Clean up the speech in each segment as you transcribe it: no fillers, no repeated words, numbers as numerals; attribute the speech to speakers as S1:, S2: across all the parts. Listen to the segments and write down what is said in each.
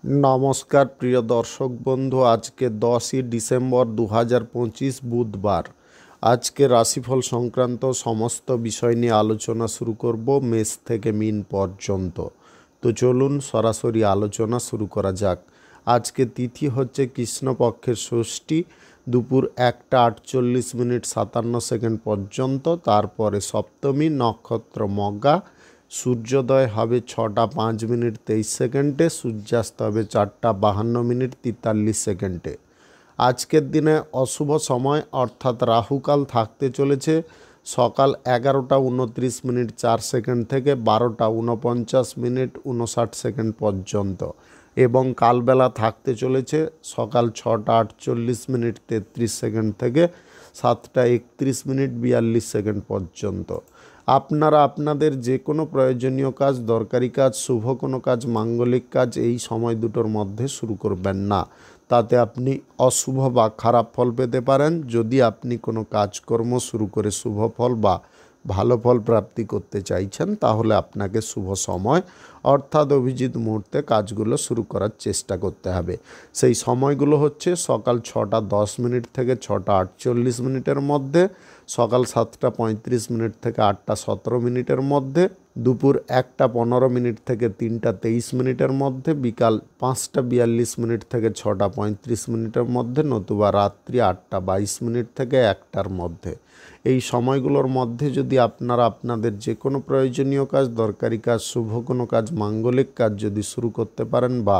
S1: নমস্কার প্রিয় দর্শক বন্ধু, আজকে 10ই ডিসেম্বর 2025 বুধবার। আজকে রাশিফল সংক্রান্ত সমস্ত বিষয় নিয়ে আলোচনা শুরু করব মেষ থেকে মিন পর্যন্ত। তো চলুন সরাসরি আলোচনা শুরু করা যাক। আজকে তিথি হচ্ছে কৃষ্ণপক্ষের ষষ্ঠী, দুপুর 1:48:57 পর্যন্ত। তারপরে সপ্তমী, নক্ষত্র মঘা, সূর্যোদয় হবে 6:05:23, সূর্যাস্ত হবে 4:52:43। আজকের দিনে অশুভ সময় অর্থাৎ রাহুকাল থাকতে চলেছে সকাল 11:29:04 থেকে 12:49:59 পর্যন্ত, এবং কালবেলা থাকতে চলেছে সকাল 6:48:33 থেকে 7:31:42 পর্যন্ত। আপনারা আপনাদের যে কোনো প্রয়োজনীয় কাজ, দরকারি কাজ, শুভ কোনো কাজ, মাঙ্গলিক কাজ এই সময় দুটোর মধ্যে শুরু করবেন না। তাতে আপনি অশুভ বা খারাপ ফল পেতে পারেন। যদি আপনি কোনো কাজকর্ম শুরু করে শুভ ফল বা ভালো ফল প্রাপ্তি করতে চাইছেন, তাহলে আপনাকে শুভ সময় অর্থাৎ অভিজিৎ মুহূর্তে কাজগুলো শুরু করার চেষ্টা করতে হবে। সেই সময়গুলো হচ্ছে সকাল 6:10 থেকে 6:48 মধ্যে, সকাল 7:35 থেকে 8:17 মধ্যে, দুপুর 1:15 থেকে 3:23 মধ্যে, বিকাল 5:42 থেকে 6:35 মধ্যে, নতুবা রাত্রি 8:22 থেকে 1টার মধ্যে। এই সময়গুলোর মধ্যে যদি আপনারা আপনাদের যে কোনো প্রয়োজনীয় কাজ, দরকারি কাজ, শুভ কোনো কাজ, মাঙ্গলিক কাজ যদি শুরু করতে পারেন বা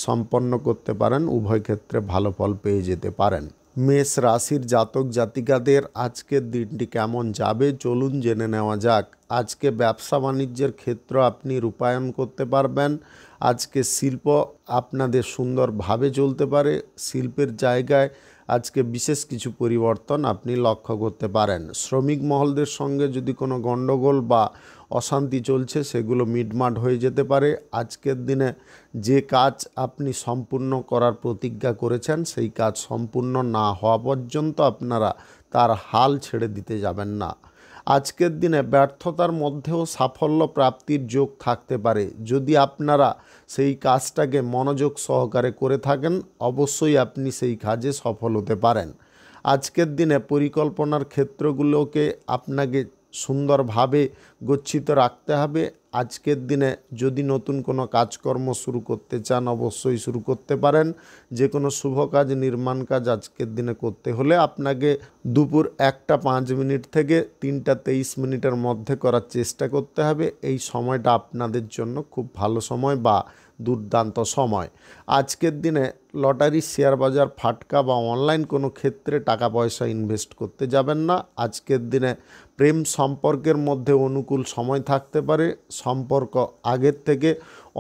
S1: সম্পন্ন করতে পারেন, উভয় ক্ষেত্রে ভালো ফল পেয়ে যেতে পারেন। মেষ রাশির জাতক জাতিকাদের আজকের দিনটি কেমন যাবে চলুন জেনে নেওয়া যাক। আজকে ব্যবসা বাণিজ্যের ক্ষেত্র আপনি রূপায়ণ করতে পারবেন। আজকে শিল্প আপনাদের সুন্দরভাবে চলতে পারে। শিল্পের জায়গায় আজকে বিশেষ কিছু পরিবর্তন আপনি লক্ষ্য করতে পারেন। শ্রমিক মহলদের সঙ্গে যদি কোনো গণ্ডগোল বা অশান্তি চলছে, সেগুলো মিটমাট হয়ে যেতে পারে। আজকের দিনে যে কাজ আপনি সম্পূর্ণ করার প্রতিজ্ঞা করেছেন, সেই কাজ সম্পূর্ণ না হওয়া পর্যন্ত আপনারা তার হাল ছেড়ে দিতে যাবেন না। আজকের দিনে ব্যর্থতার মধ্যেও সাফল্য প্রাপ্তির যোগ থাকতে পারে। যদি আপনারা সেই কাজটাকে মনোযোগ সহকারে করে থাকেন, অবশ্যই আপনি সেই কাজে সফল হতে পারেন। আজকের দিনে পরিকল্পনার ক্ষেত্রগুলোকে আপনাকে সুন্দরভাবে গচ্ছিত রাখতে হবে। আজকের দিনে যদি নতুন কোনো কাজকর্ম শুরু করতে চান, অবশ্যই শুরু করতে পারেন। যে কোনো শুভ কাজ, নির্মাণ কাজ আজকের দিনে করতে হলে আপনাকে দুপুর 1:05 থেকে 3:23 মধ্যে করার চেষ্টা করতে হবে। এই সময়টা আপনাদের জন্য খুব ভালো সময় বা দুর্দান্ত সময়। আজকের দিনে লটারি, শেয়ার বাজার, ফাটকা বা অনলাইন কোনো ক্ষেত্রে টাকা পয়সা ইনভেস্ট করতে যাবেন না। আজকের দিনে প্রেম সম্পর্কের মধ্যে অনুকূল সময় থাকতে পারে। সম্পর্ক আগের থেকে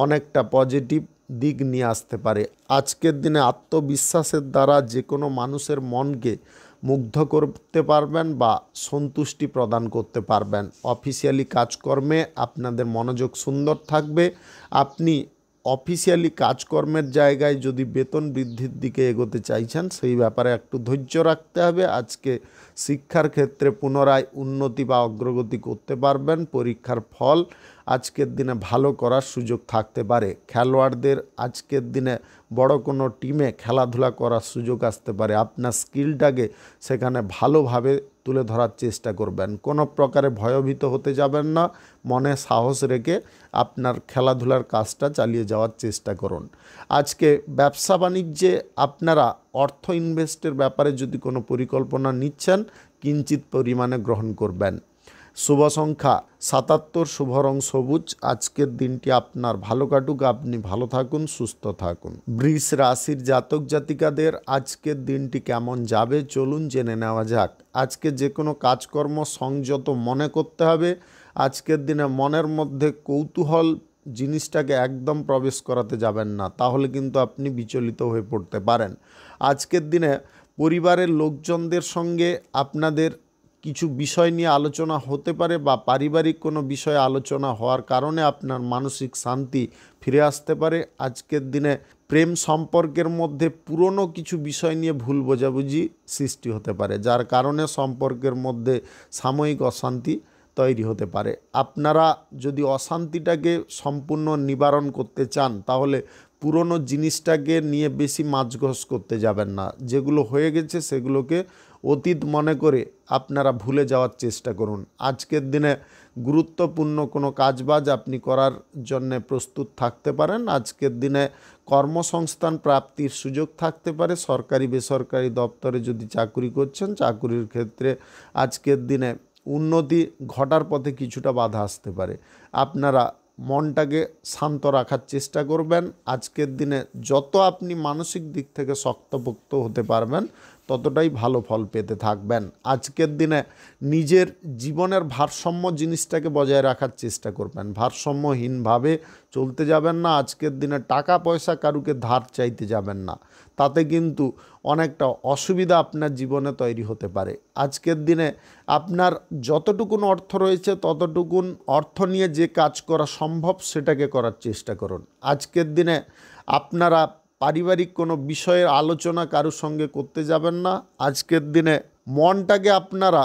S1: অনেকটা পজিটিভ দিক নিয়ে আসতে পারে। আজকের দিনে আত্মবিশ্বাসের দ্বারা যে কোনো মানুষের মনকে মুগ্ধ করতে পারবেন বা সন্তুষ্টি প্রদান করতে পারবেন। অফিসিয়ালি কাজকর্মে আপনাদের মনোযোগ সুন্দর থাকবে। আপনি অফিসিয়ালি কাজকর্মের জায়গায় যদি বেতন বৃদ্ধির দিকে এগোতে চাইছেন, সেই ব্যাপারে একটু ধৈর্য রাখতে হবে। আজকে শিক্ষার ক্ষেত্রে পুনরায় উন্নতি বা অগ্রগতি করতে পারবেন। পরীক্ষার ফল আজকের দিনে ভালো করার সুযোগ থাকতে পারে। খেলোয়াড়দের আজকের দিনে বড় কোনো টিমে খেলাধুলা করার সুযোগ আসতে পারে। আপনার স্কিলটাকে সেখানে ভালোভাবে তুলে ধরার চেষ্টা করবেন। কোনো প্রকারে ভয়ভীত হতে যাবেন না। মনে সাহস রেখে আপনার খেলাধুলার কাজটা চালিয়ে যাওয়ার চেষ্টা করুন। আজকে ব্যবসা বাণিজ্যে আপনারা অর্থ ইনভেস্টের ব্যাপারে যদি কোনো পরিকল্পনা নিচ্ছেন, কিঞ্চিত পরিমাণে গ্রহণ করবেন। শুভ সংখ্যা 77, শুভ রং সবুজ। আজকের দিনটি আপনার ভালো কাটুক, আপনি ভালো থাকুন, সুস্থ থাকুন। বৃষ রাশির জাতক জাতিকাদের আজকের দিনটি কেমন যাবে চলুন জেনে নেওয়া যাক। আজকে যে কোনো কাজকর্ম সংযত মনে করতে হবে। আজকের দিনে মনের মধ্যে কৌতূহল জিনিসটাকে একদম প্রবেশ করাতে যাবেন না, তাহলে কিন্তু আপনি বিচলিত হয়ে পড়তে পারেন। আজকের দিনে পরিবারের লোকজনদের সঙ্গে আপনাদের কিছু বিষয় নিয়ে আলোচনা হতে পারে বা পারিবারিক কোনো বিষয়ে আলোচনা হওয়ার কারণে আপনার মানসিক শান্তি ফিরে আসতে পারে। আজকের দিনে প্রেম সম্পর্কের মধ্যে পুরনো কিছু বিষয় নিয়ে ভুল বোঝাবুঝি সৃষ্টি হতে পারে, যার কারণে সম্পর্কের মধ্যে সাময়িক অশান্তি তৈরি হতে পারে। আপনারা যদি অশান্তিটাকে সম্পূর্ণ নিবারণ করতে চান, তাহলে পুরনো জিনিসটাকে নিয়ে বেশি মাঝঘষ করতে যাবেন না। যেগুলো হয়ে গেছে সেগুলোকে অতীত মনে করে আপনারা ভুলে যাওয়ার চেষ্টা করুন। আজকের দিনে গুরুত্বপূর্ণ কোনো কাজবাজ আপনি করার জন্যে প্রস্তুত থাকতে পারেন। আজকের দিনে কর্মসংস্থান প্রাপ্তির সুযোগ থাকতে পারে। সরকারি বেসরকারি দপ্তরে যদি চাকুরি করছেন, চাকুরির ক্ষেত্রে আজকের দিনে উন্নতি ঘটার পথে কিছুটা বাধা আসতে পারে। আপনারা মনটাকে শান্ত রাখার চেষ্টা করবেন। আজকের দিনে যত আপনি মানসিক দিক থেকে শক্তপোক্ত হতে পারবেন ততটাই ভালো ফল পেতে থাকবেন। আজকের দিনে নিজের জীবনের ভারসাম্য জিনিসটাকে বজায় রাখার চেষ্টা করবেন। ভারসাম্যহীনভাবে চলতে যাবেন না। আজকের দিনে টাকা পয়সা কারুকে ধার চাইতে যাবেন না, তাতে কিন্তু অনেকটা অসুবিধা আপনার জীবনে তৈরি হতে পারে। আজকের দিনে আপনার যতটুকুন অর্থ রয়েছে ততটুকুন অর্থ নিয়ে যে কাজ করা সম্ভব সেটাকে করার চেষ্টা করুন। আজকের দিনে আপনারা পারিবারিক কোনো বিষয়ের আলোচনা কারোর সঙ্গে করতে যাবেন না। আজকের দিনে মনটাকে আপনারা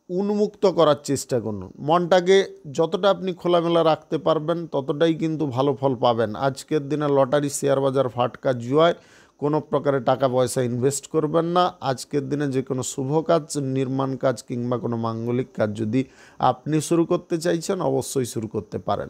S1: উন্মুক্ত করার চেষ্টা করুন। মনটাকে যতটা আপনি খোলামেলা রাখতে পারবেন ততটাই কিন্তু ভালো ফল পাবেন। আজকের দিনে লটারি, শেয়ার বাজার, ফাটকা, জুয়ায় কোনো প্রকারে টাকা পয়সা ইনভেস্ট করবেন না। আজকের দিনে যে কোনো শুভ কাজ, নির্মাণ কাজ কিংবা কোনো মাঙ্গলিক কাজ যদি আপনি শুরু করতে চাইছেন অবশ্যই শুরু করতে পারেন।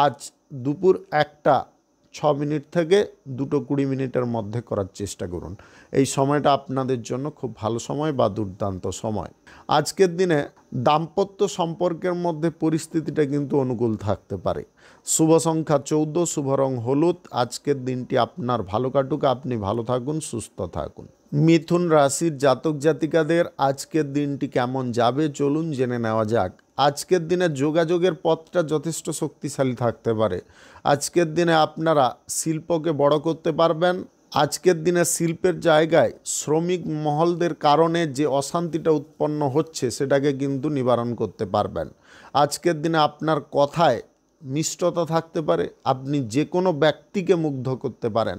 S1: আজ দুপুর 1:06 থেকে 2:20 মধ্যে করার চেষ্টা করুন। এই সময়টা আপনাদের জন্য খুব ভালো সময় বা দুর্দান্ত সময়। আজকের দিনে দাম্পত্য সম্পর্কের মধ্যে পরিস্থিতিটা কিন্তু অনুকূল থাকতে পারে। শুভ সংখ্যা 14, শুভ রং হলুদ। আজকের দিনটি আপনার ভালো কাটুক, আপনি ভালো থাকুন, সুস্থ থাকুন। মিথুন রাশির জাতক জাতিকাদের আজকের দিনটি কেমন যাবে চলুন জেনে নেওয়া যাক। আজকের দিনে যোগাযোগের পথটা যথেষ্ট শক্তিশালী থাকতে পারে। আজকের দিনে আপনারা শিল্পকে বড় করতে পারবেন। আজকের দিনে শিল্পের জায়গায় শ্রমিক মহলদের কারণে যে অশান্তিটা উৎপন্ন হচ্ছে সেটাকে কিন্তু নিবারণ করতে পারবেন। আজকের দিনে আপনার কথায় মিষ্টতা থাকতে পারে, আপনি যে কোনো ব্যক্তিকে মুগ্ধ করতে পারেন।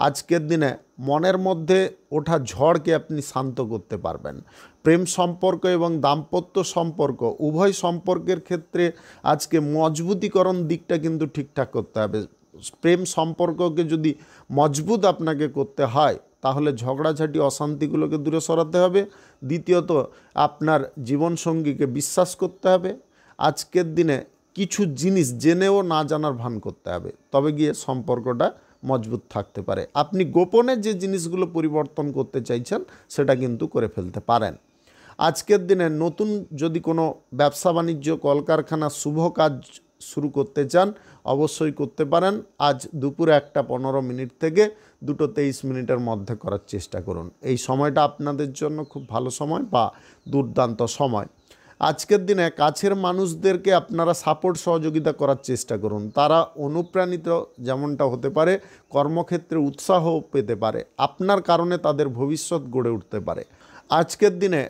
S1: আজকের দিনে মনের মধ্যে ওঠা ঝড়কে আপনি শান্ত করতে পারবেন। প্রেম সম্পর্ক এবং দাম্পত্য সম্পর্ক উভয় সম্পর্কের ক্ষেত্রে আজকে মজবুতিকরণ দিকটা কিন্তু ঠিকঠাক করতে হবে। প্রেম সম্পর্ককে যদি মজবুত আপনাকে করতে হয় তাহলে ঝগড়াঝাটি অশান্তিগুলোকে দূরে সরাতে হবে। দ্বিতীয়ত আপনার জীবনসঙ্গীকে বিশ্বাস করতে হবে। আজকের দিনে কিছু জিনিস জেনেও না জানার ভান করতে হবে, তবে গিয়ে সম্পর্কটা মজবুত থাকতে পারে। আপনি গোপনে যে জিনিসগুলো পরিবর্তন করতে চাইছেন সেটা কিন্তু করে ফেলতে পারেন। আজকের দিনে নতুন যদি কোনো ব্যবসা বাণিজ্য, কলকারখানা, শুভ কাজ শুরু করতে চান অবশ্যই করতে পারেন। আজ দুপুর 1:15 থেকে 2:23 মধ্যে করার চেষ্টা করুন। এই সময়টা আপনাদের জন্য খুব ভালো সময় বা দুর্দান্ত সময়। আজকের দিনে কাছের মানুষদেরকে আপনারা সাপোর্ট সহযোগিতা করার চেষ্টা করুন। তারা অনুপ্রাণিত যেমনটা হতে পারে, কর্মক্ষেত্রে উৎসাহ পেতে পারে। আপনার কারণে তাদের ভবিষ্যৎ গড়ে উঠতে পারে। আজকের দিনে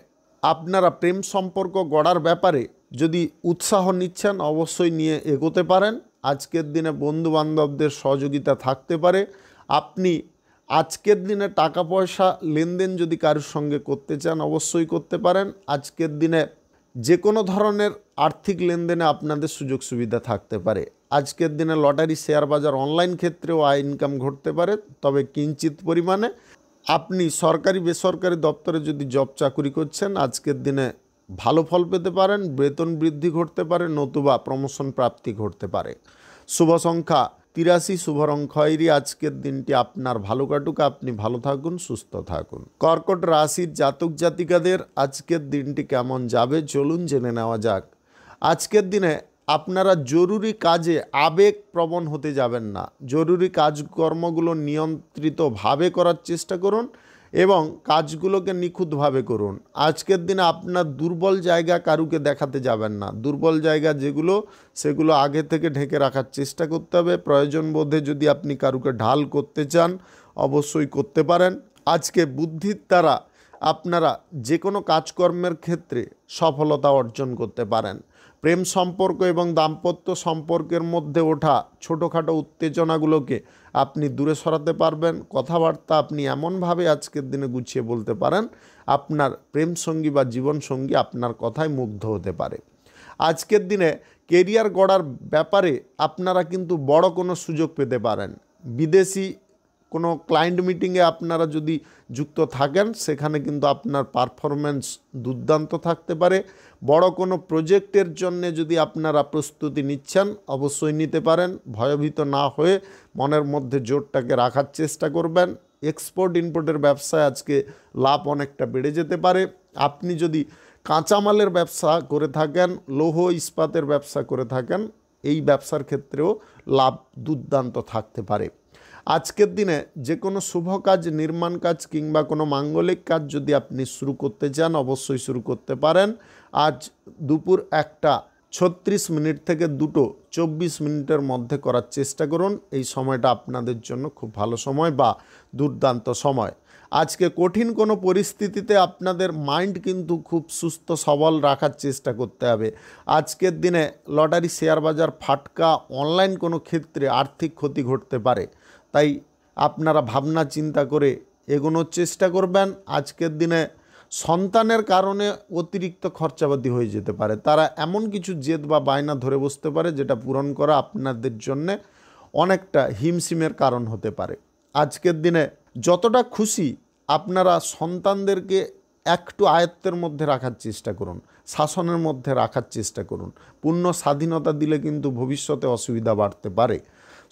S1: আপনারা প্রেম সম্পর্ক গড়ার ব্যাপারে যদি উৎসাহ নিচ্ছেন অবশ্যই নিয়ে এগোতে পারেন। আজকের দিনে বন্ধুবান্ধবদের সহযোগিতা থাকতে পারে। আপনি আজকের দিনে টাকা পয়সা লেনদেন যদি কারোর সঙ্গে করতে চান অবশ্যই করতে পারেন। আজকের দিনে যে কোনো ধরনের আর্থিক লেনদেনে আপনাদের সুযোগ সুবিধা থাকতে পারে। আজকের দিনে লটারি, শেয়ার বাজার, অনলাইন ক্ষেত্রেও আয় ইনকাম ঘটতে পারে, তবে কিঞ্চিত পরিমাণে। আপনি সরকারি বেসরকারি দপ্তরে যদি জব চাকুরি করছেন আজকের দিনে ভালো ফল পেতে পারেন, বেতন বৃদ্ধি ঘটতে পারে, নতুবা প্রমোশন প্রাপ্তি ঘটতে পারে। শুভ সংখ্যা 83, শুভ রং খয়েরি। আজকের দিনটি আপনার ভালো কাটুক, আপনি ভালো থাকুন, সুস্থ থাকুন। কর্কট রাশির জাতক জাতিকাদের আজকের দিনটি কেমন যাবে চলুন জেনে নেওয়া যাক। আজকের দিনে আপনারা জরুরি কাজে আবেগপ্রবণ হতে যাবেন না। জরুরি কাজকর্মগুলো নিয়ন্ত্রিতভাবে করার চেষ্টা করুন এবং কাজগুলোকে নিখুঁতভাবে করুন। আজকের দিনে আপনার দুর্বল জায়গা কারুকে দেখাতে যাবেন না। দুর্বল জায়গা যেগুলো সেগুলো আগে থেকে ঢেকে রাখার চেষ্টা করতে হবে। প্রয়োজন বোধে যদি আপনি কারুকে ঢাল করতে চান অবশ্যই করতে পারেন। আজকে বুদ্ধির দ্বারা আপনারা যে কোনো কাজকর্মের ক্ষেত্রে সফলতা অর্জন করতে পারেন। প্রেম সম্পর্ক এবং দাম্পত্য সম্পর্কের মধ্যে ওঠা ছোটোখাটো উত্তেজনাগুলোকে আপনি দূরে সরাতে পারবেন। কথাবার্তা আপনি এমনভাবে আজকের দিনে গুছিয়ে বলতে পারেন আপনার প্রেমসঙ্গী বা জীবনসঙ্গী আপনার কথায় মুগ্ধ হতে পারে। আজকের দিনে কেরিয়ার গড়ার ব্যাপারে আপনারা কিন্তু বড় কোনো সুযোগ পেতে পারেন। বিদেশি কোনো ক্লায়েন্ট মিটিংয়ে আপনারা যদি যুক্ত থাকেন সেখানে কিন্তু আপনার পারফরম্যান্স দুর্দান্ত থাকতে পারে। বড় কোনো প্রজেক্টের জন্য যদি আপনারা প্রস্তুতি নিচ্ছেন অবশ্যই নিতে পারেন। ভয়ভীত না হয়ে মনের মধ্যে জোরটাকে রাখার চেষ্টা করবেন। এক্সপোর্ট ইম্পোর্টের ব্যবসায় আজকে লাভ অনেকটা বেড়ে যেতে পারে। আপনি যদি কাঁচামালের ব্যবসা করে থাকেন, লৌহ ইস্পাতের ব্যবসা করে থাকেন, এই ব্যবসার ক্ষেত্রেও লাভ দুর্দান্ত থাকতে পারে। আজকের দিনে যে কোনো শুভ কাজ, নির্মাণ কাজ কিংবা কোনো মাঙ্গলিক কাজ যদি আপনি শুরু করতে চান অবশ্যই শুরু করতে পারেন। আজ দুপুর 1:36 থেকে 2:24 মধ্যে করার চেষ্টা করুন। এই সময়টা আপনাদের জন্য খুব ভালো সময় বা দুর্দান্ত সময়। আজকে কঠিন কোনো পরিস্থিতিতে আপনাদের মাইন্ড কিন্তু খুব সুস্থ সবল রাখার চেষ্টা করতে হবে। আজকের দিনে লটারি, শেয়ার বাজার, ফাটকা, অনলাইন কোনো ক্ষেত্রে আর্থিক ক্ষতি ঘটতে পারে, তাই আপনারা ভাবনা চিন্তা করে এগোনোর চেষ্টা করবেন। আজকের দিনে সন্তানের কারণে অতিরিক্ত খরচাপাতি হয়ে যেতে পারে। তারা এমন কিছু জেদ বা বায়না ধরে বসতে পারে যেটা পূরণ করা আপনাদের জন্যে অনেকটা হিমশিমের কারণ হতে পারে। আজকের দিনে যতটা খুশি আপনারা সন্তানদেরকে একটু আয়ত্তের মধ্যে রাখার চেষ্টা করুন, শাসনের মধ্যে রাখার চেষ্টা করুন। পূর্ণ স্বাধীনতা দিলে কিন্তু ভবিষ্যতে অসুবিধা বাড়তে পারে।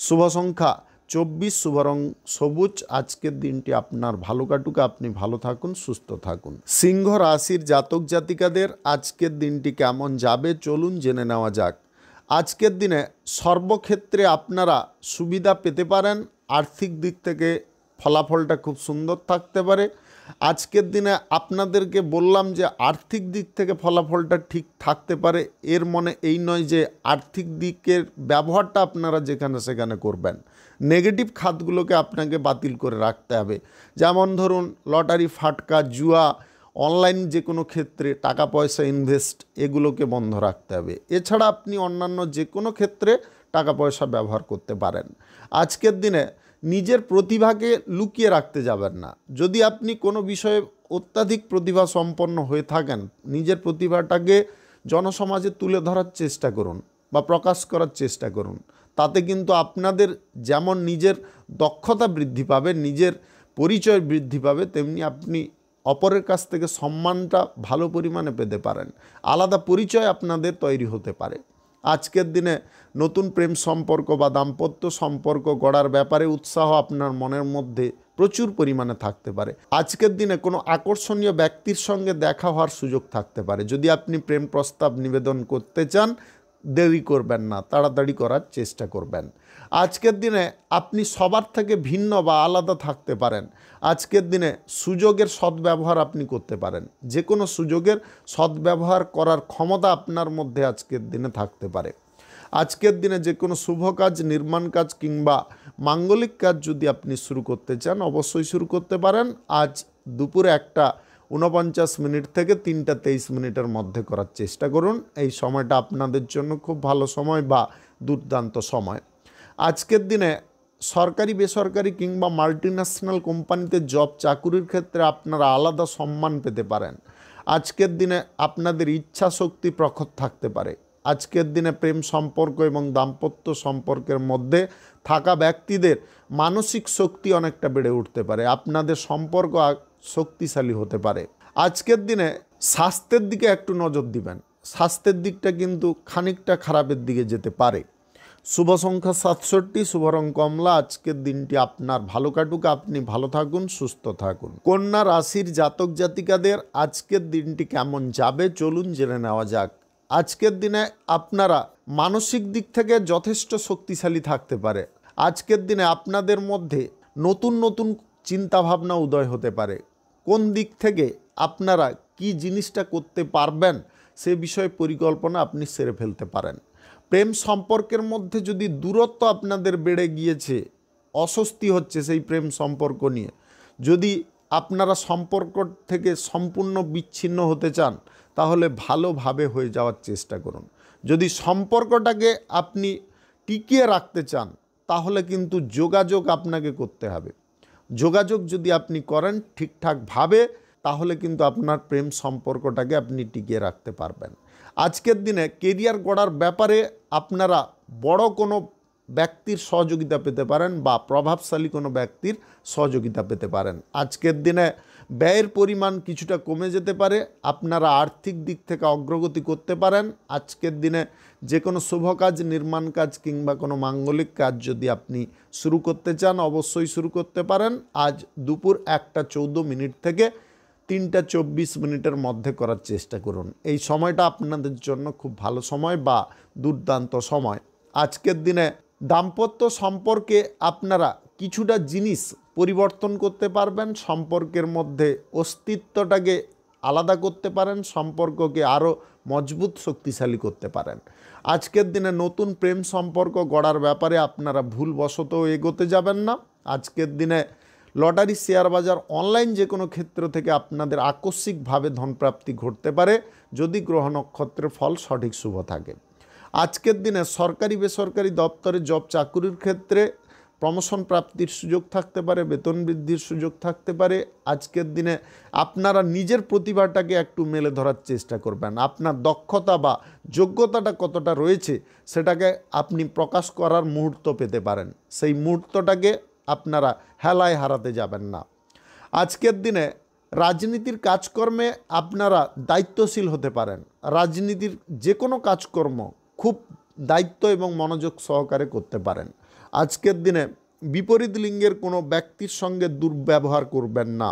S1: শুভ সংখ্যা 24, শুভ রং সবুজ। আজকের দিনটি আপনার ভালো কাটুক, আপনি ভালো থাকুন, সুস্থ থাকুন। সিংহ রাশির জাতক জাতিকাদের আজকের দিনটি কেমন যাবে চলুন জেনে নেওয়া যাক। আজকের দিনে সর্বক্ষেত্রে আপনারা সুবিধা পেতে পারেন। আর্থিক দিক থেকে ফলাফলটা খুব সুন্দর থাকতে পারে। আজকের দিনে আপনাদেরকে বললাম যে আর্থিক দিক থেকে ফলাফলটা ঠিক থাকতে পারে, এর মনে এই নয় যে আর্থিক দিকের ব্যবহারটা আপনারা যেখানে সেখানে করবেন। নেগেটিভ খাতগুলোকে আপনাকে বাতিল করে রাখতে হবে। যেমন ধরুন লটারি, ফাটকা, জুয়া, অনলাইন যে কোনো ক্ষেত্রে টাকা পয়সা ইনভেস্ট, এগুলোকে বন্ধ রাখতে হবে। এছাড়া আপনি অন্যান্য যে কোনো ক্ষেত্রে টাকা পয়সা ব্যবহার করতে পারেন। আজকের দিনে নিজের প্রতিভাকে লুকিয়ে রাখতে যাবেন না। যদি আপনি কোনো বিষয়ে অত্যাধিক প্রতিভা সম্পন্ন হয়ে থাকেন, নিজের প্রতিভাটাকে জনসমাজে তুলে ধরার চেষ্টা করুন বা প্রকাশ করার চেষ্টা করুন। তাতে কিন্তু আপনাদের যেমন নিজের দক্ষতা বৃদ্ধি পাবে, নিজের পরিচয় বৃদ্ধি পাবে, তেমনি আপনি অপরের কাছ থেকে সম্মানটা ভালো পরিমাণে পেতে পারেন। আলাদা পরিচয় আপনাদের তৈরি হতে পারে। আজকের দিনে নতুন প্রেম সম্পর্ক বা দাম্পত্য সম্পর্ক গড়ার ব্যাপারে উৎসাহ আপনার মনের মধ্যে প্রচুর পরিমাণে থাকতে পারে। আজকের দিনে কোনো আকর্ষণীয় ব্যক্তির সঙ্গে দেখা হওয়ার সুযোগ থাকতে পারে। যদি আপনি প্রেম প্রস্তাব নিবেদন করতে চান দেরি করবেন না, তাড়াতাড়ি করার চেষ্টা করবেন। আজকের দিনে আপনি সবার থেকে ভিন্ন বা আলাদা থাকতে পারেন। আজকের দিনে সুযোগের সদ্ব্যবহার আপনি করতে পারেন। যে কোনো সুযোগের সদ্ব্যবহার করার ক্ষমতা আপনার মধ্যে আজকের দিনে থাকতে পারে। আজকের দিনে যে কোনো শুভ কাজ, নির্মাণ কাজ কিংবা মাঙ্গলিক কাজ যদি আপনি শুরু করতে চান অবশ্যই শুরু করতে পারেন। আজ দুপুরে 1:49 থেকে 3:23 মধ্যে করার চেষ্টা করুন। এই সময়টা আপনাদের জন্য খুব ভালো সময় বা দুর্দান্ত সময়। আজকের দিনে সরকারি, বেসরকারি কিংবা মাল্টিন্যাশনাল কোম্পানিতে জব চাকুরির ক্ষেত্রে আপনারা আলাদা সম্মান পেতে পারেন। আজকের দিনে আপনাদের ইচ্ছা শক্তি প্রখর থাকতে পারে। আজকের দিনে প্রেম সম্পর্ক এবং দাম্পত্য সম্পর্কের মধ্যে থাকা ব্যক্তিদের মানসিক শক্তি অনেকটা বেড়ে উঠতে পারে। আপনাদের সম্পর্ক শক্তিশালী হতে পারে। আজকের দিনে স্বাস্থ্যের দিকে একটু নজর দিবেন। স্বাস্থ্যের দিকটা কিন্তু খানিকটা খারাপের দিকে যেতে পারে। শুভ সংখ্যা 67, শুভ রং কমলা। আজকের দিনটি আপনার ভালো কাটুক, আপনি ভালো থাকুন, সুস্থ থাকুন। কন্যা রাশির জাতক জাতিকাদের আজকের দিনটি কেমন যাবে চলুন জেনে নেওয়া যাক। আজকের দিনে আপনারা মানসিক দিক থেকে যথেষ্ট শক্তিশালী থাকতে পারে। আজকের দিনে আপনাদের মধ্যে নতুন নতুন চিন্তাভাবনা উদয় হতে পারে। কোন দিক থেকে আপনারা কি জিনিসটা করতে পারবেন সে বিষয়ে পরিকল্পনা আপনি সেরে ফেলতে পারেন। প্রেম সম্পর্কের মধ্যে যদি দূরত্ব আপনাদের বেড়ে গিয়েছে, অস্বস্তি হচ্ছে সেই প্রেম সম্পর্ক নিয়ে, যদি আপনারা সম্পর্ক থেকে সম্পূর্ণ বিচ্ছিন্ন হতে চান তাহলে ভালোভাবে হয়ে যাওয়ার চেষ্টা করুন। যদি সম্পর্কটাকে আপনি টিকিয়ে রাখতে চান তাহলে কিন্তু যোগাযোগ আপনাকে করতে হবে। যোগাযোগ যদি আপনি করেন ঠিকঠাকভাবে তাহলে কিন্তু আপনার প্রেম সম্পর্কটাকে আপনি টিকিয়ে রাখতে পারবেন। আজকের দিনে কেরিয়ার গড়ার ব্যাপারে আপনারা বড় কোনো ব্যক্তির সহযোগিতা পেতে পারেন বা প্রভাবশালী কোনো ব্যক্তির সহযোগিতা পেতে পারেন। আজকের দিনে ব্যয়ের পরিমাণ কিছুটা কমে যেতে পারে, আপনারা আর্থিক দিক থেকে অগ্রগতি করতে পারেন। আজকের দিনে যে কোনো শুভ কাজ, নির্মাণ কাজ কিংবা কোনো মাঙ্গলিক কাজ যদি আপনি শুরু করতে চান অবশ্যই শুরু করতে পারেন। আজ দুপুর 1:14 থেকে 3:24 মধ্যে করার চেষ্টা করুন। এই সময়টা আপনাদের জন্য খুব ভালো সময় বা দুর্দান্ত সময়। আজকের দিনে দাম্পত্য সম্পর্কে আপনারা কিছুটা জিনিস পরিবর্তন করতে পারবেন, সম্পর্কের মধ্যে অস্তিত্বটাকে আলাদা করতে পারেন, সম্পর্ককে আরও মজবুত শক্তিশালী করতে পারেন। আজকের দিনে নতুন প্রেম সম্পর্ক গড়ার ব্যাপারে আপনারা ভুলবশত এগোতে যাবেন না। আজকের দিনে লটারি, শেয়ার বাজার, অনলাইন যে কোনো ক্ষেত্র থেকে আপনাদের আকস্মিকভাবে ধনপ্রাপ্তি ঘটতে পারে যদি গ্রহ নক্ষত্রের ফল সঠিক শুভ থাকে। আজকের দিনে সরকারি বেসরকারি দপ্তরে জব চাকুরির ক্ষেত্রে প্রমোশন প্রাপ্তির সুযোগ থাকতে পারে, বেতন বৃদ্ধির সুযোগ থাকতে পারে। আজকের দিনে আপনারা নিজের প্রতিভাটাকে একটু মেলে ধরার চেষ্টা করবেন, আপনার দক্ষতা বা যোগ্যতাটা কতটা রয়েছে সেটাকে আপনি প্রকাশ করার মুহূর্ত পেতে পারেন। সেই মুহূর্তটাকে আপনারা হেলায় হারাতে যাবেন না। আজকের দিনে রাজনীতির কাজকর্মে আপনারা দায়িত্বশীল হতে পারেন। রাজনীতির যে কোনো কাজকর্ম খুব দায়িত্ব এবং মনোযোগ সহকারে করতে পারেন। আজকের দিনে বিপরীত লিঙ্গের কোনো ব্যক্তির সঙ্গে দুর্ব্যবহার করবেন না।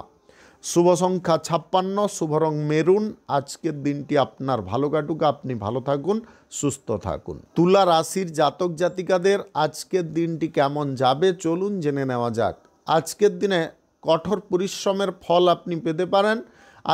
S1: শুভ সংখ্যা 56, শুভ রং মেরুন। আজকের দিনটি আপনার ভালো কাটুক, আপনি ভালো থাকুন, সুস্থ থাকুন। তুলা রাশির জাতক জাতিকাদের আজকের দিনটি কেমন যাবে চলুন জেনে নেওয়া যাক। আজকের দিনে কঠোর পরিশ্রমের ফল আপনি পেতে পারেন।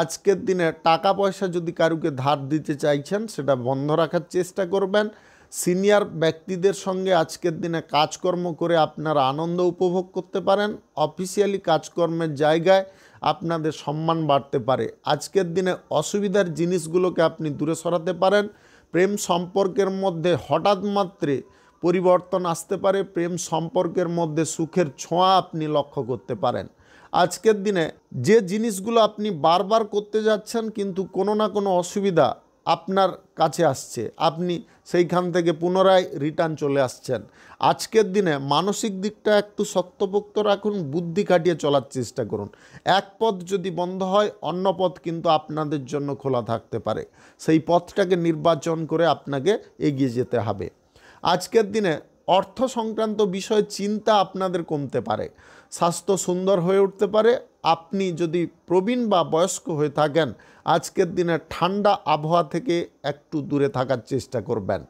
S1: আজকের দিনে টাকা পয়সা যদি কারুকে ধার দিতে চাইছেন সেটা বন্ধ রাখার চেষ্টা করবেন। সিনিয়র ব্যক্তিদের সঙ্গে আজকের দিনে কাজকর্ম করে আপনারা আনন্দ উপভোগ করতে পারেন। অফিসিয়ালি কাজকর্মের জায়গায় আপনাদের সম্মান বাড়তে পারে। আজকের দিনে অসুবিধার জিনিসগুলোকে আপনি দূরে সরাতে পারেন। প্রেম সম্পর্কের মধ্যে হঠাৎ মাত্রে পরিবর্তন আসতে পারে, প্রেম সম্পর্কের মধ্যে সুখের ছোঁয়া আপনি লক্ষ্য করতে পারেন। আজকের দিনে যে জিনিসগুলো আপনি বারবার করতে যাচ্ছেন কিন্তু কোনো না কোনো অসুবিধা আপনার কাছে আসছে, আপনি সেইখান থেকে পুনরায় রিটার্ন চলে আসছেন। আজকের দিনে মানসিক দিকটা একটু শক্তপোক্ত রাখুন, বুদ্ধি খাটিয়ে চলার চেষ্টা করুন। এক পথ যদি বন্ধ হয় অন্য পথ কিন্তু আপনাদের জন্য খোলা থাকতে পারে, সেই পথটাকে নির্বাচন করে আপনাকে এগিয়ে যেতে হবে। আজকের দিনে অর্থ সংক্রান্ত বিষয়ে চিন্তা আপনাদের কমতে পারে, স্বাস্থ্য সুন্দর হয়ে উঠতে পারে। আপনি যদি প্রবীণ বা বয়স্ক হয়ে থাকেন আজকের দিনে ঠান্ডা আবহাওয়া থেকে একটু দূরে থাকার চেষ্টা করবেন।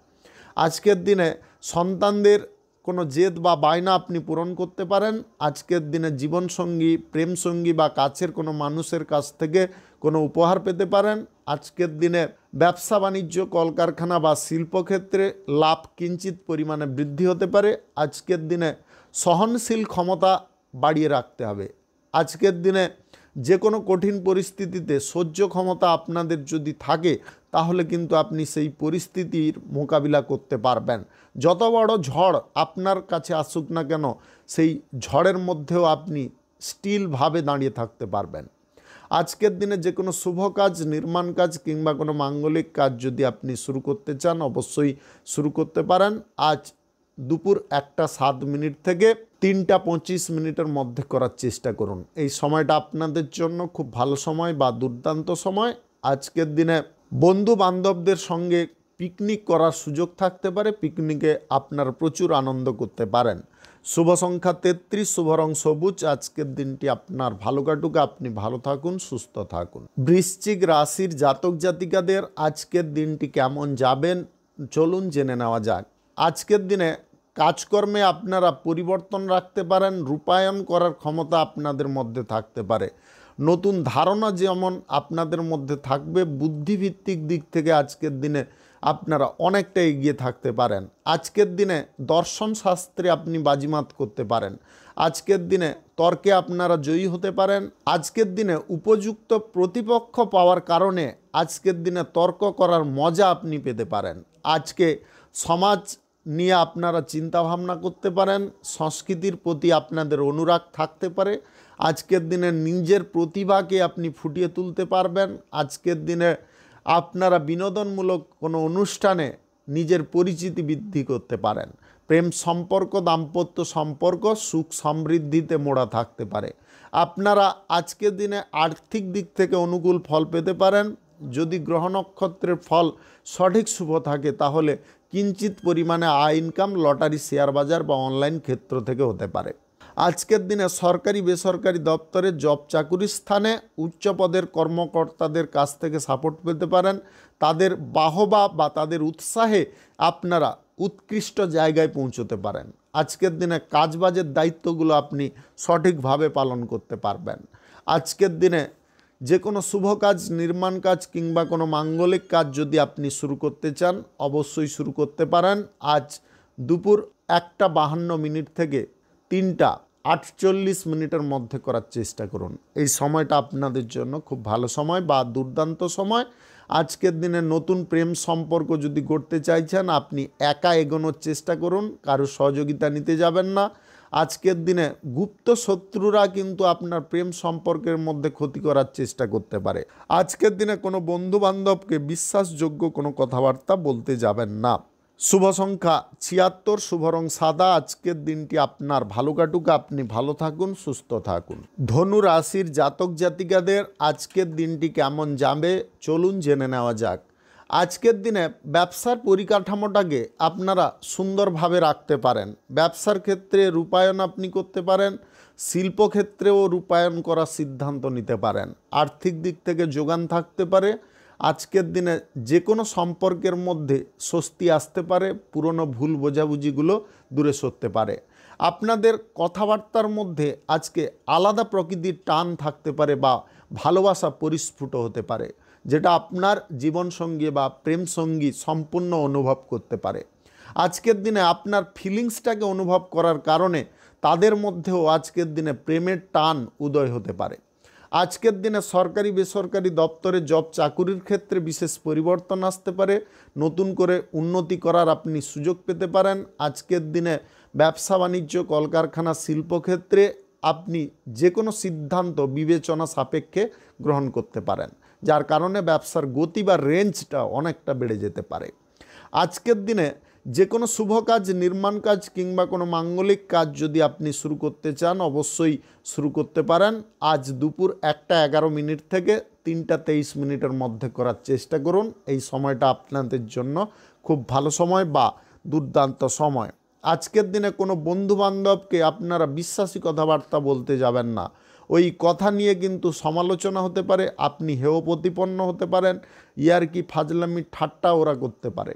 S1: আজকের দিনে সন্তানদের কোনো জেদ বা বায়না আপনি পূরণ করতে পারেন। আজকের দিনে জীবনসঙ্গী, প্রেমসঙ্গী বা কাছের কোনো মানুষের কাছ থেকে কোনো উপহার পেতে পারেন। আজকের দিনে ব্যবসা বাণিজ্য, কলকারখানা বা শিল্পক্ষেত্রে লাভ কিঞ্চিত পরিমাণে বৃদ্ধি হতে পারে। আজকের দিনে সহনশীল ক্ষমতা বাড়িয়ে রাখতে হবে। আজকের দিনে যে কোনো কঠিন পরিস্থিতিতে সহ্য ক্ষমতা আপনাদের যদি থাকে তাহলে কিন্তু আপনি সেই পরিস্থিতির মোকাবিলা করতে পারবেন। যত বড় ঝড় আপনার কাছে আসুক না কেন সেই ঝড়ের মধ্যেও আপনি স্টিলভাবে দাঁড়িয়ে থাকতে পারবেন। আজকের দিনে যে কোনো শুভ কাজ, নির্মাণ কাজ কিংবা কোনো মাঙ্গলিক কাজ যদি আপনি শুরু করতে চান অবশ্যই শুরু করতে পারেন। আজ দুপুর 1:07 থেকে 3:25 মধ্যে করার চেষ্টা করুন। এই সময়টা আপনাদের জন্য খুব ভালো সময় বা দুর্দান্ত সময়। আজকের দিনে বন্ধু বান্ধবদের সঙ্গে পিকনিক করার সুযোগ থাকতে পারে, পিকনিকে আপনারা প্রচুর আনন্দ করতে পারেন। শুভ সংখ্যা 33, শুভ রং সবুজ। আজকের দিনটি আপনার ভালো কাটুক, আপনি ভালো থাকুন, সুস্থ থাকুন। বৃশ্চিক রাশির জাতক জাতিকাদের আজকের দিনটি কেমন যাবেন চলুন জেনে নেওয়া যাক। আজকের দিনে কাজকর্মে আপনারা পরিবর্তন রাখতে পারেন, রূপায়ণ করার ক্ষমতা আপনাদের মধ্যে থাকতে পারে। নতুন ধারণা যেমন আপনাদের মধ্যে থাকবে, বুদ্ধিভিত্তিক দিক থেকে আজকের দিনে আপনারা অনেকটা এগিয়ে থাকতে পারেন। আজকের দিনে দর্শন শাস্ত্রে আপনি বাজিমাত করতে পারেন। আজকের দিনে তর্কে আপনারা জয়ী হতে পারেন। আজকের দিনে উপযুক্ত প্রতিপক্ষ পাওয়ার কারণে আজকের দিনে তর্ক করার মজা আপনি পেতে পারেন। আজকে সমাজ নিয়ে আপনারা চিন্তা ভাবনা করতে পারেন, সংস্কৃতির প্রতি আপনাদের অনুরাগ থাকতে পারে। আজকের দিনে নিজের প্রতিভাকে আপনি ফুটিয়ে তুলতে পারবেন। আজকের দিনে আপনারা বিনোদনমূলক কোনো অনুষ্ঠানে নিজের পরিচিতি বৃদ্ধি করতে পারেন। প্রেম সম্পর্ক, দাম্পত্য সম্পর্ক সুখ সমৃদ্ধিতে মোড়া থাকতে পারে। আপনারা আজকের দিনে আর্থিক দিক থেকে অনুকূল ফল পেতে পারেন। যদি গ্রহ নক্ষত্রের ফল সঠিক শুভ থাকে তাহলে কিঞ্চিত পরিমাণে আয় ইনকাম লটারি, শেয়ার বাজার বা অনলাইন ক্ষেত্র থেকে হতে পারে। আজকের দিনে সরকারি বেসরকারি দপ্তরে জব চাকুরির স্থানে উচ্চ পদের কর্মকর্তাদের কাছ থেকে সাপোর্ট পেতে পারেন। তাদের বাহবা বা তাদের উৎসাহে আপনারা উৎকৃষ্ট জায়গায় পৌঁছতে পারেন। আজকের দিনে কাজবাজের দায়িত্বগুলো আপনি সঠিকভাবে পালন করতে পারবেন। আজকের দিনে যে কোনো শুভ কাজ, নির্মাণ কাজ কিংবা কোনো মাঙ্গলিক কাজ যদি আপনি শুরু করতে চান অবশ্যই শুরু করতে পারেন। আজ দুপুর 1:52 থেকে 3:48 মধ্যে করার চেষ্টা করুন। এই সময়টা আপনাদের জন্য খুব ভালো সময় বা দুর্দান্ত সময়। আজকের দিনে নতুন প্রেম সম্পর্ক যদি গড়তে চাইছেন আপনি একা এগোনোর চেষ্টা করুন, কারো সহযোগিতা নিতে যাবেন না। আজকের দিনে গুপ্ত শত্রুরা কিন্তু আপনার প্রেম সম্পর্কের মধ্যে ক্ষতি করার চেষ্টা করতে পারে। আজকের দিনে কোনো বন্ধু বান্ধবকে বিশ্বাসযোগ্য কোনো কথাবার্তা বলতে যাবেন না। শুভ সংখ্যা 76, শুভ রং সাদা। আজকের দিনটি আপনার ভালো কাটুক, আপনি ভালো থাকুন, সুস্থ থাকুন। ধনু রাশির জাতক জাতিকাদের আজকের দিনটি কেমন যাবে চলুন জেনে নেওয়া যাক। আজকের দিনে ব্যবসার পরিকাঠামোটাকে আপনারা সুন্দরভাবে রাখতে পারেন। ব্যবসার ক্ষেত্রে রূপায়ণ আপনি করতে পারেন, শিল্পক্ষেত্রেও রূপায়ণ করার সিদ্ধান্ত নিতে পারেন। আর্থিক দিক থেকে যোগান থাকতে পারে। আজকের দিনে যে কোনো সম্পর্কের মধ্যে স্বস্তি আসতে পারে, পুরনো ভুল বোঝাবুঝিগুলো দূরে সরতে পারে। আপনাদের কথাবার্তার মধ্যে আজকে আলাদা প্রকৃতির টান থাকতে পারে বা ভালোবাসা পরিস্ফুট হতে পারে, যেটা আপনার জীবনসঙ্গী বা প্রেম সঙ্গী সম্পূর্ণ অনুভব করতে পারে। আজকের দিনে আপনার ফিলিংসটাকে অনুভব করার কারণে তাদের মধ্যেও আজকের দিনে প্রেমের টান উদয় হতে পারে। আজকের দিনে সরকারি বেসরকারি দপ্তরে জব চাকুরির ক্ষেত্রে বিশেষ পরিবর্তন আসতে পারে, নতুন করে উন্নতি করার আপনি সুযোগ পেতে পারেন। আজকের দিনে ব্যবসা বাণিজ্য, কলকারখানা, শিল্পক্ষেত্রে আপনি যে কোনো সিদ্ধান্ত বিবেচনা সাপেক্ষে গ্রহণ করতে পারেন, যার কারণে ব্যবসার গতি বা রেঞ্জটা অনেকটা বেড়ে যেতে পারে। আজকের দিনে যে কোনো শুভ কাজ, নির্মাণ কাজ কিংবা কোনো মাঙ্গলিক কাজ যদি আপনি শুরু করতে চান অবশ্যই শুরু করতে পারেন। আজ দুপুর 1:11 থেকে 3:23 মধ্যে করার চেষ্টা করুন। এই সময়টা আপনাদের জন্য খুব ভালো সময় বা দুর্দান্ত সময়। আজকের দিনে কোনো বন্ধুবান্ধবকে আপনারা বিশ্বাসী কথাবার্তা বলতে যাবেন না। ওই কথা নিয়ে কিন্তু সমালোচনা হতে পারে, আপনি হেয় প্রতিপন্ন হতে পারেন, ইয়ার্কি ফাজলামি ঠাট্টা ওরা করতে পারে।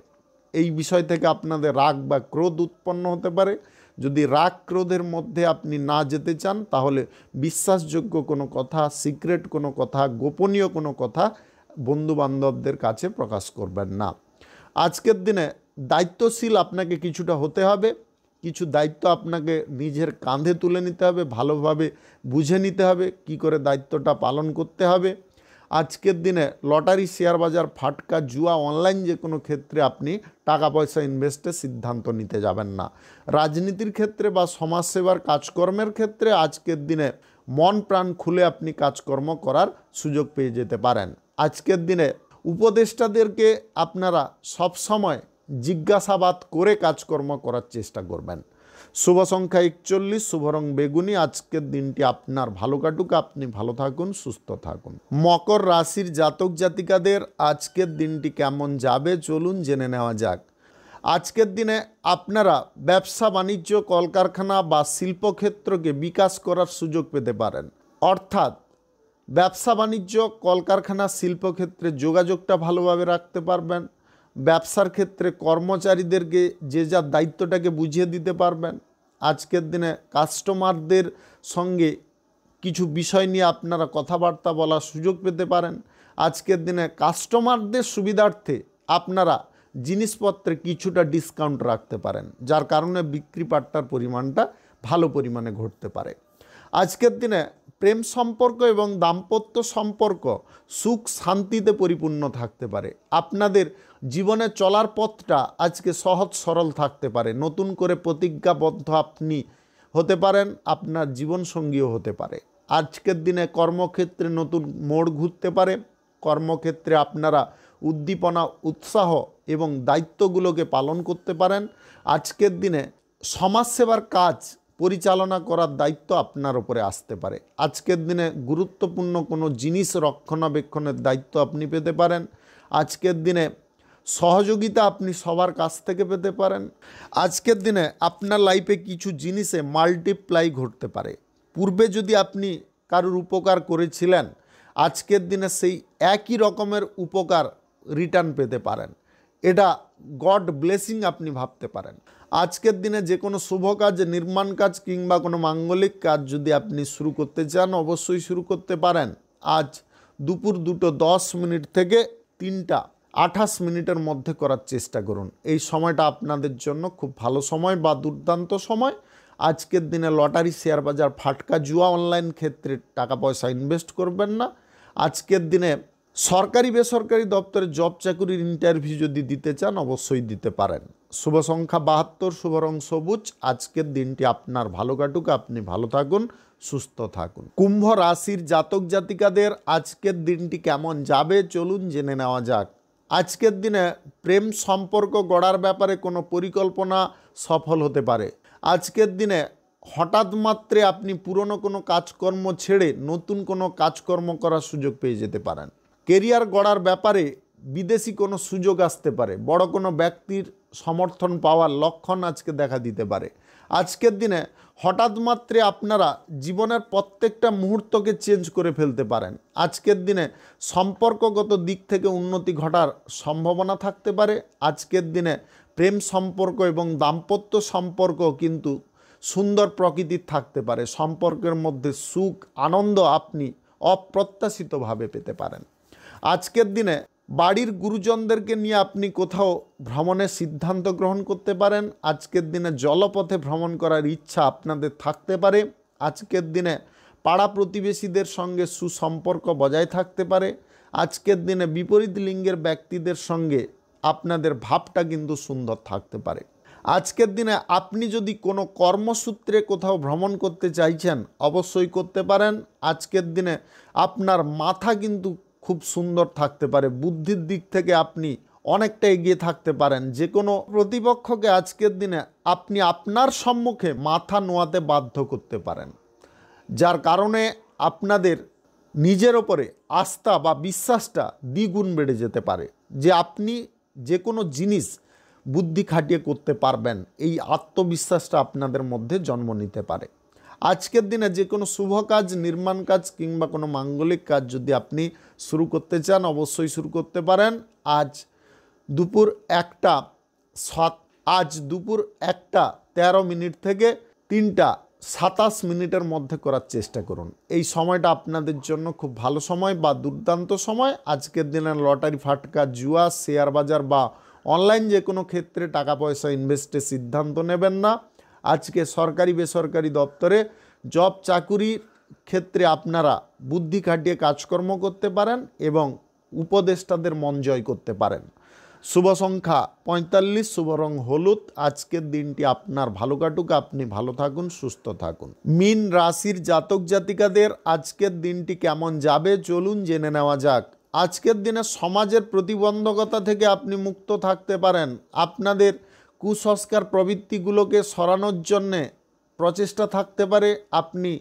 S1: এই বিষয় থেকে আপনাদের রাগ বা ক্রোধ উৎপন্ন হতে পারে। যদি রাগ ক্রোধের মধ্যে আপনি না যেতে চান তাহলে বিশ্বাসযোগ্য কোনো কথা, সিক্রেট কোনো কথা, গোপনীয় কোনো কথা বন্ধুবান্ধবদের কাছে প্রকাশ করবেন না। আজকের দিনে দায়িত্বশীল আপনাকে কিছুটা হতে হবে। কিছু দায়িত্ব আপনাকে নিজের কাঁধে তুলে নিতে হবে, ভালোভাবে বুঝে নিতে হবে কী করে দায়িত্বটা পালন করতে হবে। আজকের দিনে লটারি, শেয়ার বাজার, ফাটকা, জুয়া, অনলাইন যে কোনো ক্ষেত্রে আপনি টাকা পয়সা ইনভেস্টের সিদ্ধান্ত নিতে যাবেন না। রাজনীতির ক্ষেত্রে বা সমাজসেবার কাজকর্মের ক্ষেত্রে আজকের দিনে মন প্রাণ খুলে আপনি কাজকর্ম করার সুযোগ পেয়ে যেতে পারেন। আজকের দিনে উপদেষ্টাদেরকে আপনারা সবসময় জিজ্ঞাসাবাদ করে কাজকর্ম করার চেষ্টা করবেন। শুভ সংখ্যা 41, শুভ রং বেগুনি। আজকের দিনটি আপনার ভালো কাটুক, আপনি ভালো থাকুন, সুস্থ থাকুন। মকর রাশির জাতক জাতিকাদের আজকের দিনটি কেমন যাবে চলুন জেনে নেওয়া যাক। আজকের দিনে আপনারা ব্যবসা বাণিজ্য, কলকারখানা বা শিল্পক্ষেত্রকে বিকাশ করার সুযোগ পেতে পারেন। অর্থাৎ ব্যবসা বাণিজ্য, কলকারখানা, শিল্পক্ষেত্রে যোগাযোগটা ভালোভাবে রাখতে পারবেন। ব্যবসার ক্ষেত্রে কর্মচারীদেরকে যে যার দায়িত্বটাকে বুঝিয়ে দিতে পারবেন। আজকের দিনে কাস্টমারদের সঙ্গে কিছু বিষয় নিয়ে আপনারা কথাবার্তা বলার সুযোগ পেতে পারেন। আজকের দিনে কাস্টমারদের সুবিধার্থে আপনারা জিনিসপত্রে কিছুটা ডিসকাউন্ট রাখতে পারেন, যার কারণে বিক্রি পাট্টার পরিমাণটা ভালো পরিমাণে ঘটতে পারে। আজকের দিনে প্রেম সম্পর্ক এবং দাম্পত্য সম্পর্ক সুখ শান্তিতে পরিপূর্ণ থাকতে পারে। আপনাদের জীবনে চলার পথটা আজকে সহজ সরল থাকতে পারে। নতুন করে প্রতিজ্ঞাবদ্ধ আপনি হতে পারেন, আপনার জীবনসঙ্গীও হতে পারে। আজকের দিনে কর্মক্ষেত্রে নতুন মোড় ঘুরতে পারে। কর্মক্ষেত্রে আপনারা উদ্দীপনা, উৎসাহ এবং দায়িত্বগুলোকে পালন করতে পারেন। আজকের দিনে সমাজসেবার কাজ পরিচালনা করার দায়িত্ব আপনার উপরে আসতে পারে। আজকের দিনে গুরুত্বপূর্ণ কোনো জিনিস রক্ষণাবেক্ষণের দায়িত্ব আপনি পেতে পারেন। আজকের দিনে সহযোগিতা আপনি সবার কাছ থেকে পেতে পারেন। আজকের দিনে আপনার লাইফে কিছু জিনিসে মাল্টিপ্লাই ঘটতে পারে। পূর্বে যদি আপনি কারোর উপকার করেছিলেন, আজকের দিনে সেই একই রকমের উপকার রিটার্ন পেতে পারেন। এটা গড ব্লেসিং আপনি ভাবতে পারেন। আজকের দিনে যে কোনো শুভ কাজ, নির্মাণ কাজ কিংবা কোনো মাঙ্গলিক কাজ যদি আপনি শুরু করতে চান, অবশ্যই শুরু করতে পারেন। আজ দুপুর 2:10 থেকে 3:28 মধ্যে করার চেষ্টা করুন। এই সময়টা আপনাদের জন্য খুব ভালো সময় বা দুর্দান্ত সময়। আজকের দিনে লটারি, শেয়ার বাজার, ফাটকা, জুয়া, অনলাইন ক্ষেত্রে টাকা পয়সা ইনভেস্ট করবেন না। আজকের দিনে সরকারি বেসরকারি দপ্তরে জব চাকুরির ইন্টারভিউ যদি দিতে চান, অবশ্যই দিতে পারেন। শুভ সংখ্যা 72, শুভ রং সবুজ। আজকের দিনটি আপনার ভালো কাটুক, আপনি ভালো থাকুন, সুস্থ থাকুন। কুম্ভ রাশির জাতক জাতিকাদের আজকের দিনটি কেমন যাবে চলুন জেনে নেওয়া যাক। আজকের দিনে প্রেম সম্পর্ক গড়ার ব্যাপারে কোনো পরিকল্পনা সফল হতে পারে। আজকের দিনে হঠাৎ মাত্রে আপনি পুরনো কোনো কাজকর্ম ছেড়ে নতুন কোনো কাজকর্ম করার সুযোগ পেয়ে যেতে পারেন। কেরিয়ার গড়ার ব্যাপারে বিদেশি কোনো সুযোগ আসতে পারে। বড় কোনো ব্যক্তির সমর্থন পাওয়ার লক্ষণ আজকে দেখা দিতে পারে। আজকের দিনে হঠাৎ মাত্রে আপনারা জীবনের প্রত্যেকটা মুহূর্তকে চেঞ্জ করে ফেলতে পারেন। আজকের দিনে সম্পর্কগত দিক থেকে উন্নতি ঘটার সম্ভাবনা থাকতে পারে। আজকের দিনে প্রেম সম্পর্ক এবং দাম্পত্য সম্পর্ক কিন্তু সুন্দর প্রকৃতির থাকতে পারে। সম্পর্কের মধ্যে সুখ আনন্দ আপনি অপ্রত্যাশিতভাবে পেতে পারেন। আজকের দিনে বাড়ির গুরুজনদেরকে নিয়ে আপনি কোথাও ভ্রমণের সিদ্ধান্ত গ্রহণ করতে পারেন। আজকের দিনে জলপথে ভ্রমণ করার ইচ্ছা আপনাদের থাকতে পারে। আজকের দিনে পাড়া প্রতিবেশীদের সঙ্গে সুসম্পর্ক বজায় থাকতে পারে। আজকের দিনে বিপরীত লিঙ্গের ব্যক্তিদের সঙ্গে আপনাদের ভাবটা কিন্তু সুন্দর থাকতে পারে। আজকের দিনে আপনি যদি কোনো কর্মসূত্রে কোথাও ভ্রমণ করতে চাইছেন, অবশ্যই করতে পারেন। আজকের দিনে আপনার মাথা কিন্তু খুব সুন্দর থাকতে পারে। বুদ্ধির দিক থেকে আপনি অনেকটা এগিয়ে থাকতে পারেন। যে কোনো প্রতিপক্ষকে আজকের দিনে আপনি আপনার সম্মুখে মাথা নোয়াতে বাধ্য করতে পারেন, যার কারণে আপনাদের নিজের ওপরে আস্থা বা বিশ্বাসটা দ্বিগুণ বেড়ে যেতে পারে যে আপনি যে কোনো জিনিস বুদ্ধি খাটিয়ে করতে পারবেন। এই আত্মবিশ্বাসটা আপনাদের মধ্যে জন্ম নিতে পারে। আজকের দিনে যে কোনো শুভ কাজ, নির্মাণ কাজ কিংবা কোনো মাঙ্গলিক কাজ যদি আপনি শুরু করতে চান, অবশ্যই শুরু করতে পারেন। আজ দুপুর 1:13 থেকে 3:27 মধ্যে করার চেষ্টা করুন। এই সময়টা আপনাদের জন্য খুব ভালো সময় বা দুর্দান্ত সময়। আজকের দিনে লটারি, ফাটকা, জুয়া, শেয়ার বাজার বা অনলাইন যে কোনো ক্ষেত্রে টাকা পয়সা ইনভেস্টের সিদ্ধান্ত নেবেন না। আজকে সরকারি বেসরকারি দপ্তরে জব চাকুরির ক্ষেত্রে আপনারা বুদ্ধি খাটিয়ে কাজকর্ম করতে পারেন এবং উপদেষ্টাদের মন জয় করতে পারেন। শুভ সংখ্যা 45, শুভ রং হলুদ। আজকের দিনটি আপনার ভালো কাটুক, আপনি ভালো থাকুন, সুস্থ থাকুন। মীন রাশির জাতক জাতিকাদের আজকের দিনটি কেমন যাবে চলুন জেনে নেওয়া যাক। আজকের দিনে সমাজের প্রতিবন্ধকতা থেকে আপনি মুক্ত থাকতে পারেন। আপনাদের কুসংস্কার প্রবৃত্তিগুলোকে সরানোর জন্যে প্রচেষ্টা থাকতে পারে। আপনি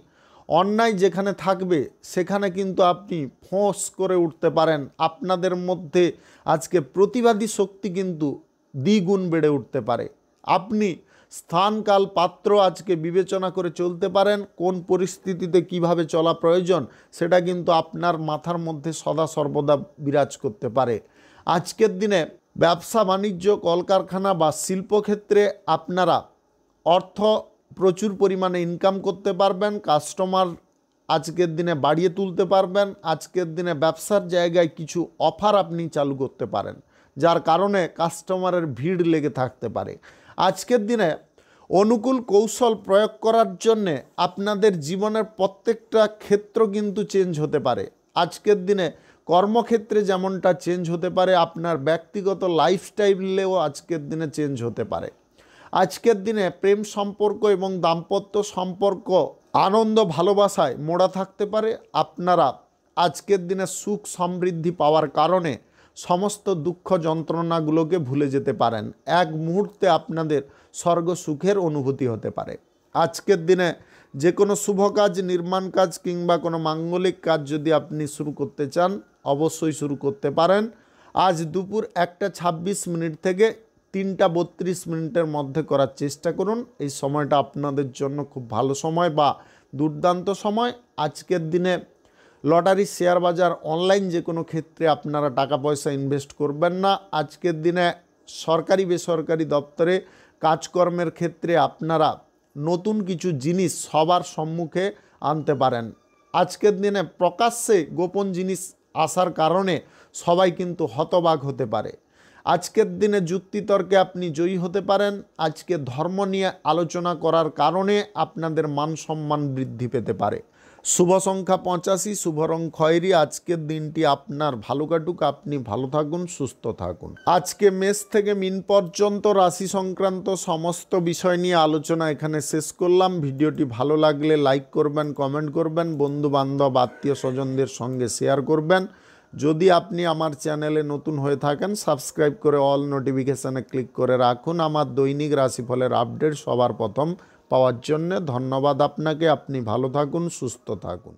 S1: অন্যায় যেখানে থাকবে সেখানে কিন্তু আপনি ফোঁস করে উঠতে পারেন। আপনাদের মধ্যে আজকে প্রতিবাদী শক্তি কিন্তু দ্বিগুণ বেড়ে উঠতে পারে। আপনি স্থান, কাল, পাত্র আজকে বিবেচনা করে চলতে পারেন। কোন পরিস্থিতিতে কিভাবে চলা প্রয়োজন সেটা কিন্তু আপনার মাথার মধ্যে সদা সর্বদা বিরাজ করতে পারে। আজকের দিনে ব্যবসা বাণিজ্য, কলকারখানা বা শিল্পক্ষেত্রে আপনারা অর্থ প্রচুর পরিমাণে ইনকাম করতে পারবেন। কাস্টমার আজকের দিনে বাড়িয়ে তুলতে পারবেন। আজকের দিনে ব্যবসার জায়গায় কিছু অফার আপনি চালু করতে পারেন, যার কারণে কাস্টমারের ভিড় লেগে থাকতে পারে। আজকের দিনে অনুকূল কৌশল প্রয়োগ করার জন্যে আপনাদের জীবনের প্রত্যেকটা ক্ষেত্র কিন্তু চেঞ্জ হতে পারে। আজকের দিনে কর্মক্ষেত্রে যেমনটা চেঞ্জ হতে পারে, আপনার ব্যক্তিগত লাইফস্টাইলেও আজকের দিনে চেঞ্জ হতে পারে। আজকের দিনে প্রেম সম্পর্ক এবং দাম্পত্য সম্পর্ক আনন্দ ভালোবাসায় মোড়া থাকতে পারে। আপনারা আজকের দিনে সুখ সমৃদ্ধি পাওয়ার কারণে সমস্ত দুঃখ যন্ত্রণাগুলোকে ভুলে যেতে পারেন। এক মুহূর্তে আপনাদের স্বর্গ সুখের অনুভূতি হতে পারে। আজকের দিনে যে কোনো শুভ কাজ, নির্মাণ কাজ কিংবা কোনো মাঙ্গলিক কাজ যদি আপনি শুরু করতে চান অবশ্যই শুরু করতে পারেন। আজ দুপুর 1:26 থেকে 3:32 মধ্যে করার চেষ্টা করুন। এই সময়টা আপনাদের জন্য খুব ভালো সময় বা দুর্দান্ত সময়। আজকের দিনে লটারি, শেয়ার বাজার, অনলাইন যে কোনো ক্ষেত্রে আপনারা টাকা পয়সা ইনভেস্ট করবেন না। আজকের দিনে সরকারি বেসরকারি দপ্তরে কাজকর্মের ক্ষেত্রে আপনারা নতুন কিছু জিনিস সবার সম্মুখে আনতে পারেন। আজকের দিনে প্রকাশ্যে গোপন জিনিস আসার কারণে সবাই কিন্তু হতবাক হতে পারে। আজকের দিনে যুক্তিতর্কে আপনি জয়ী হতে পারেন। আজকে ধর্ম নিয়ে আলোচনা করার কারণে আপনাদের মান সম্মান বৃদ্ধি পেতে পারে। শুভ সংখ্যা 85, শুভ রং খয়েরি। আজকের দিনটি আপনার ভালো কাটুক, আপনি ভালো থাকুন, সুস্থ থাকুন। আজকে মেষ থেকে মিন পর্যন্ত রাশি সংক্রান্ত সমস্ত বিষয় নিয়ে আলোচনা এখানে শেষ করলাম। ভিডিওটি ভালো লাগলে লাইক করবেন, কমেন্ট করবেন, বন্ধু বান্ধব আত্মীয় স্বজনদের সঙ্গে শেয়ার করবেন। যদি আপনি আমার চ্যানেলে নতুন হয়ে থাকেন সাবস্ক্রাইব করে অল নোটিফিকেশানে ক্লিক করে রাখুন আমার দৈনিক রাশিফলের আপডেট সবার প্রথম পাওয়ার জন্য। ধন্যবাদ আপনাকে। আপনি ভালো থাকুন, সুস্থ থাকুন।